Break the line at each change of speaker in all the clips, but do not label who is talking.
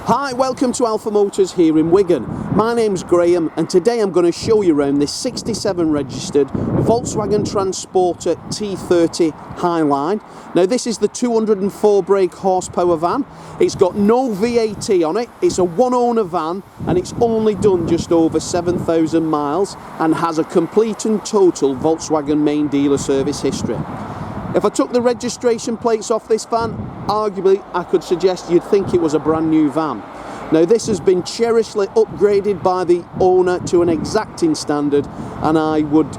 Hi, welcome to Alpha Motors here in Wigan. My name's Graham and today I'm going to show you around this 67 registered Volkswagen Transporter T30 HIGHLINE. Now this is the 204 brake horsepower van. It's got no VAT on it, it's a one owner van and it's only done just over 7,000 miles and has a complete and total Volkswagen main dealer service history. If I took the registration plates off this van, arguably I could suggest you'd think it was a brand new van. Now this has been cherishedly upgraded by the owner to an exacting standard, and I would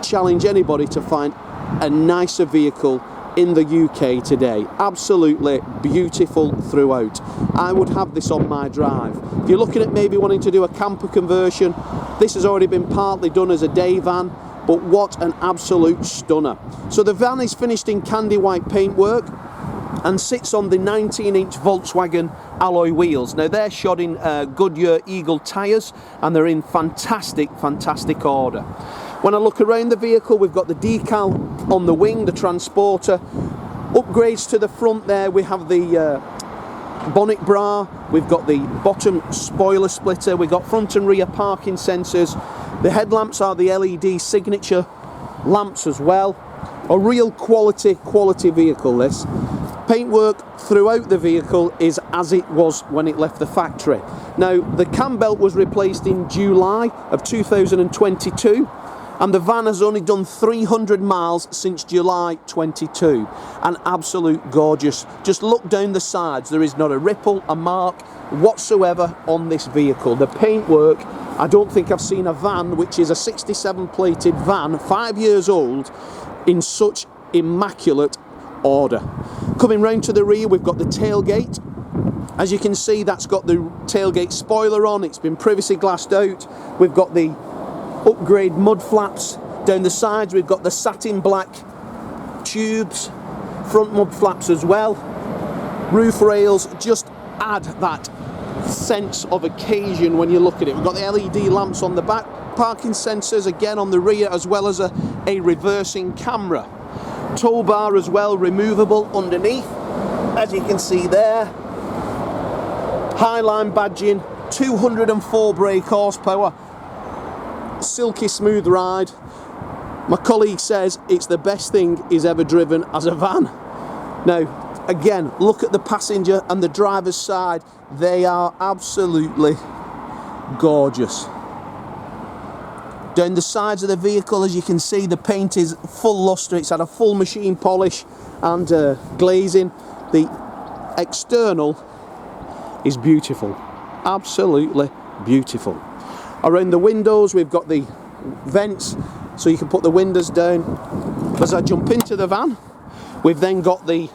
challenge anybody to find a nicer vehicle in the UK today. Absolutely beautiful throughout. I would have this on my drive. If you're looking at maybe wanting to do a camper conversion, this has already been partly done as a day van. But what an absolute stunner. So the van is finished in candy white paintwork and sits on the 19-inch Volkswagen alloy wheels. Now they're shod in Goodyear Eagle tyres and they're in fantastic order. When I look around the vehicle, we've got the decal on the wing, the transporter. Upgrades to the front there, we have the bonnet bra, we've got the bottom spoiler splitter, we've got front and rear parking sensors. The headlamps are the LED signature lamps as well. A real quality vehicle this. Paintwork throughout the vehicle is as it was when it left the factory. Now the cambelt was replaced in July of 2022 and the van has only done 300 miles since July 22. An absolute gorgeous. Just look down the sides, there is not a ripple, a mark whatsoever on this vehicle. The paintwork, I don't think I've seen a van which is a 67 plated van, 5 years old, in such immaculate order. Coming round to the rear, we've got the tailgate. As you can see, that's got the tailgate spoiler on, it's been privacy glassed out. We've got the upgrade mud flaps. Down the sides we've got the satin black tubes, front mud flaps as well. Roof rails just add that sense of occasion when you look at it. We've got the LED lamps on the back, parking sensors again on the rear, as well as a reversing camera. Tow bar as well, removable underneath, as you can see there. HIGHLINE badging, 204 brake horsepower, silky smooth ride. My colleague says it's the best thing he's ever driven as a van. Now again, look at the passenger and the driver's side. They are absolutely gorgeous. Down the sides of the vehicle, as you can see, the paint is full lustre. It's had a full machine polish and glazing. The external is beautiful, absolutely beautiful. Around the windows, we've got the vents, so you can put the windows down. As I jump into the van, we've then got the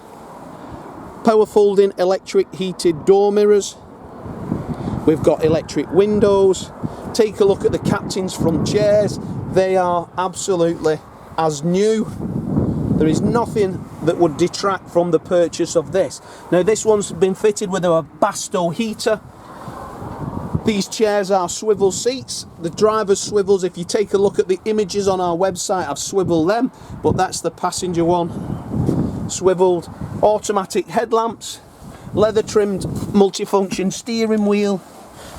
power folding electric heated door mirrors. We've got electric windows. Take a look at the captain's front chairs. They are absolutely as new. There is nothing that would detract from the purchase of this. Now this one's been fitted with a Basto heater. These chairs are swivel seats. The driver's swivels, if you take a look at the images on our website, I've swiveled them, but that's the passenger one. Swiveled. Automatic headlamps, leather trimmed multifunction steering wheel.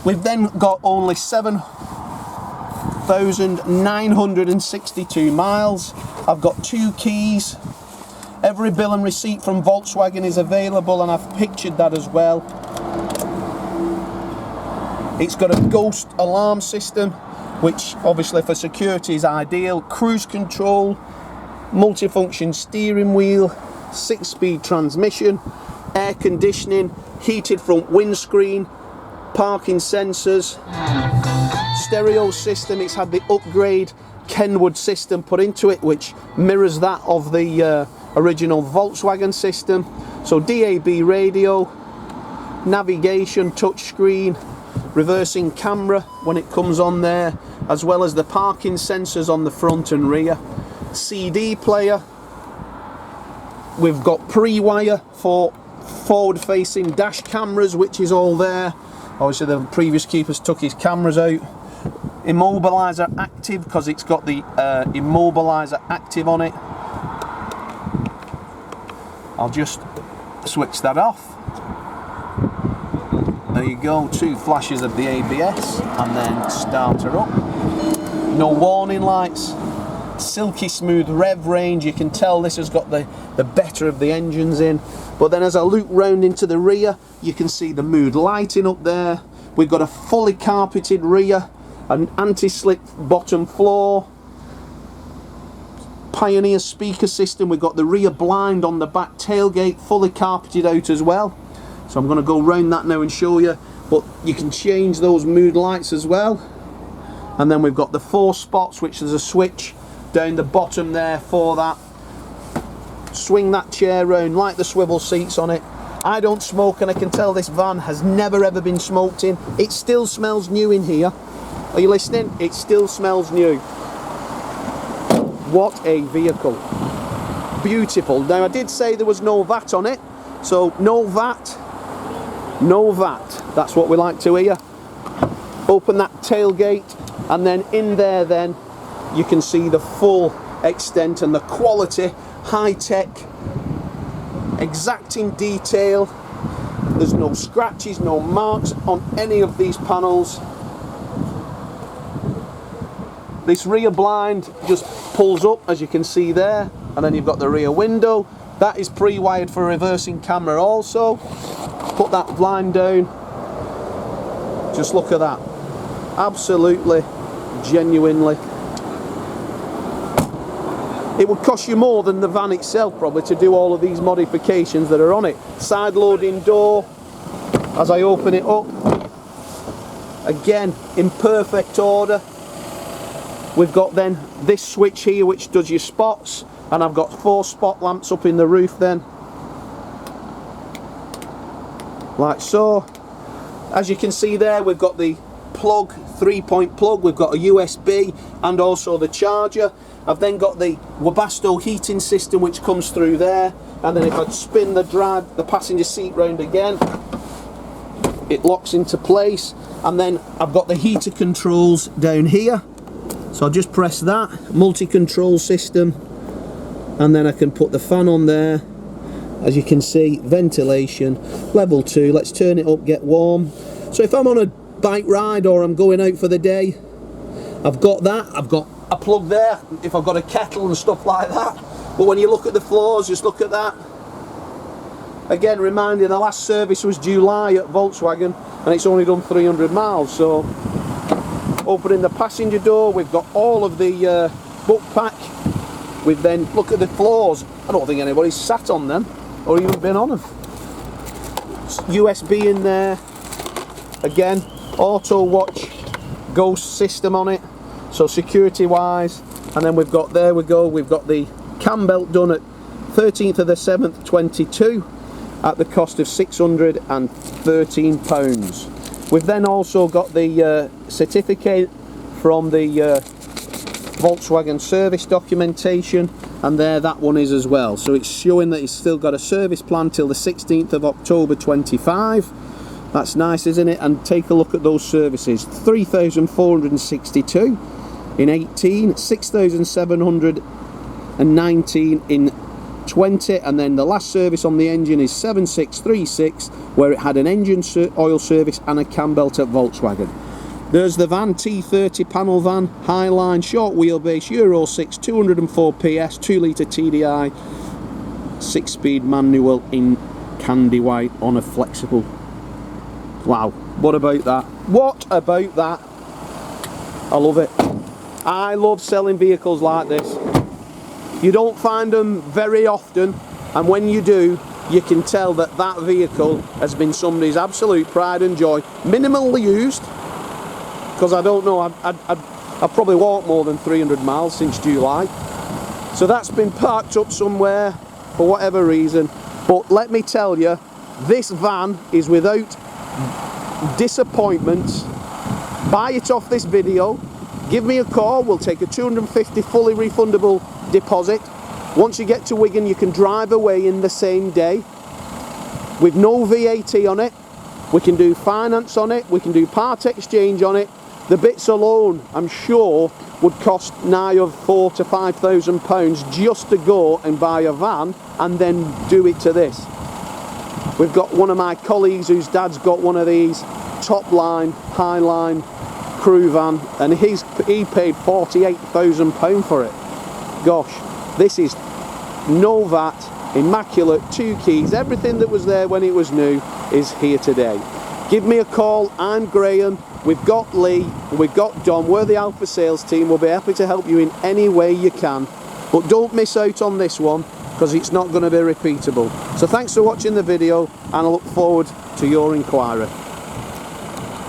We've then got only 7,962 miles. I've got 2 keys. Every bill and receipt from Volkswagen is available and I've pictured that as well. It's got a ghost alarm system, which obviously for security is ideal. Cruise control, multifunction steering wheel, 6-speed transmission, air conditioning, heated front windscreen, parking sensors, stereo system. It's had the upgrade Kenwood system put into it, which mirrors that of the original Volkswagen system. So DAB radio, navigation, touchscreen, reversing camera when it comes on there, as well as the parking sensors on the front and rear. CD player. We've got pre-wire for forward-facing dash cameras, which is all there. Obviously the previous keepers took his cameras out. Immobiliser active, because it's got the immobiliser active on it. I'll just switch that off. There you go, 2 flashes of the ABS and then start her up. No warning lights. Silky smooth rev range. You can tell this has got the better of the engines in. But then as I loop round into the rear, you can see the mood lighting up there. We've got a fully carpeted rear, an anti-slip bottom floor, Pioneer speaker system. We've got the rear blind on the back tailgate, fully carpeted out as well. So I'm going to go round that now and show you. But you can change those mood lights as well. And then we've got the 4 spots, which there's a switch down the bottom there for that. Swing that chair round, like the swivel seats on it. I don't smoke, and I can tell this van has never ever been smoked in. It still smells new in here. Are you listening? It still smells new. What a vehicle. Beautiful. Now I did say there was no VAT on it, so no VAT, no VAT. That's what we like to hear. Open that tailgate, and then in there then you can see the full extent and the quality, high-tech, exacting detail. There's no scratches, no marks on any of these panels. This rear blind just pulls up, as you can see there, and then you've got the rear window. That is pre-wired for reversing camera also. Put that blind down. Just look at that. Absolutely, genuinely. It would cost you more than the van itself probably to do all of these modifications that are on it. Side loading door, as I open it up, again in perfect order. We've got then this switch here which does your spots, and I've got 4 spot lamps up in the roof then, like so. As you can see there, we've got the plug, 3-point plug, we've got a USB and also the charger. I've then got the Webasto heating system which comes through there, and then if I spin the passenger seat round again, it locks into place. And then I've got the heater controls down here, so I'll just press that, multi-control system, and then I can put the fan on there. As you can see, ventilation, level 2, let's turn it up, get warm. So if I'm on a bike ride or I'm going out for the day, I've got that, I've got a plug there if I've got a kettle and stuff like that. But when you look at the floors, just look at that. Again, reminding, the last service was July at Volkswagen and it's only done 300 miles. So opening the passenger door, we've got all of the book pack. We've then, look at the floors, I don't think anybody's sat on them or even been on them. USB in there, again, auto watch, ghost system on it, so security wise. And then we've got, there we go, we've got the cambelt done at 13th of the 7th 22 at the cost of £613. We've then also got the certificate from the Volkswagen service documentation, and there that one is as well. So it's showing that it's still got a service plan till the 16th of October 25. That's nice, isn't it? And take a look at those services. 3,462 in 18, 6,719 in 20, and then the last service on the engine is 7636, where it had an engine oil service and a cam belt at Volkswagen. There's the van, T30 panel van, HIGHLINE, short wheelbase, Euro 6, 204 PS, 2 litre TDI, 6-speed manual in candy white on a flexible. Wow, what about that? What about that? I love it. I love selling vehicles like this. You don't find them very often, and when you do, you can tell that that vehicle has been somebody's absolute pride and joy. Minimally used, because I don't know, I've probably walked more than 300 miles since July. So that's been parked up somewhere for whatever reason. But let me tell you, this van is without disappointments. Buy it off this video, give me a call, we'll take a £250 fully refundable deposit. Once you get to Wigan, you can drive away in the same day with no VAT on it. We can do finance on it, we can do part exchange on it. The bits alone, I'm sure, would cost nigh of £4,000 to £5,000 just to go and buy a van and then do it to this. We've got one of my colleagues whose dad's got one of these top line, high line crew van, and he paid £48,000 for it. Gosh, this is no VAT, immaculate, 2 keys, everything that was there when it was new is here today. Give me a call. I'm Graham. We've got Lee, we've got Dom. We're the Alpha sales team. We'll be happy to help you in any way you can, but don't miss out on this one because it's not going to be repeatable. So thanks for watching the video, and I look forward to your inquiry.